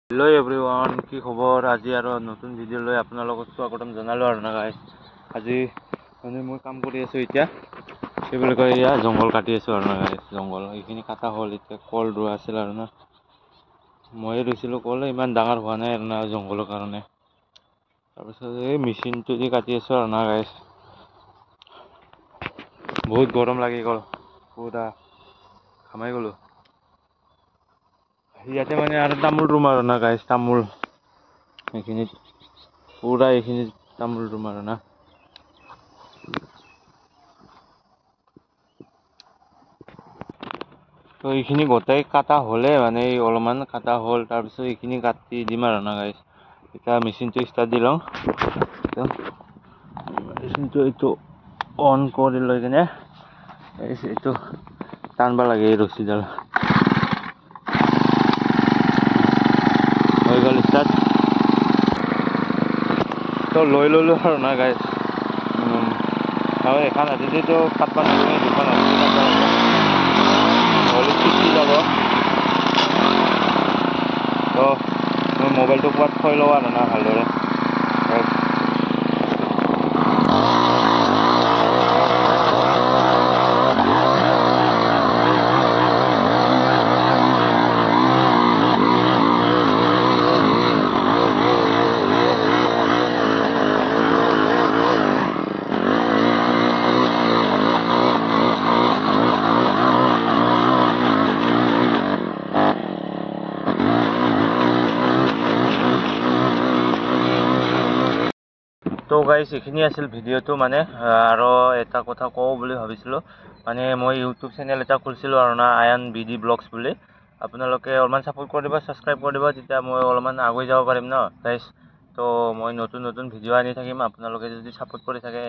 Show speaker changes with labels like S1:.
S1: hello everyone की खबर आज और नतुन भिडिओ लै आपनालोকক स्वागतम जनालो आरो ना गाइस আজি মানে মই কাম কৰি আছো এতিয়া কি বুলি কয় ইয়া জংগল কাটি আছো আৰু না গাইস জংগল এইখিনি কাটা হ'ল এতিয়া কল ৰুৱা আছিল আৰু না মই ৰুইছিলো কল ইমান ডাঙৰ হোৱা নাই আৰু না জংগলৰ কাৰণে তাৰপিছত এই মেচিনটো দি কাটি আছো আৰু না গাইস বহুত গৰম লাগি গ'ল পুৰা ঘামাই গ'লো ইয়াতে মানে আৰু তামোল ৰুম আৰু না গাইস তামোল এইখিনি পুৰা এইখিনি তামোল ৰুম আৰু না তো এইখিনি গোটাই কাটা হ'লে মানে অলপমান কাটা হ'ল তাৰপিছত এইখিনি কাটি দিম আৰু না গাইস এটা মেচিনটো ষ্টাৰ্ট দি লওঁ মেচিনটো এইটো অন কৰি লৈ কিনে এইটো টানবা লাগে এই ৰছীডাল হৈ গ'ল ষ্টাৰ্ট তো লৈ ললো আৰু না গাইস আৰু এখন হাতেদিতো কাটবা নালাগে দুখন হাতেদি কাটবা লাগে নহ'লে চিটি যাব তো মই মোবাইলটো ক'ৰবাত থৈ লওঁ আৰু না ভালদৰে তো গাইস এইখিনি আছিল ভিডিওটো মানে আৰু এটা কথা কওঁ বুলি ভাবিছিলো মানে মই ইউটিউব চেনেল এটা খুলিছিলো আৰু না আয়ান বিডি ব্লগছ বুলি আপোনালোকে অলপমান সাপোৰ্ট কৰি দিব সাবস্ক্ৰাইব কৰি দিব তেতিয়া মই অলপমান আগুৱাই যাব পাৰিম ন গাইস তো মই নতুন ভিডিও আনি থাকিম আপোনালোকে যদি সাপোৰ্ট কৰি থাকে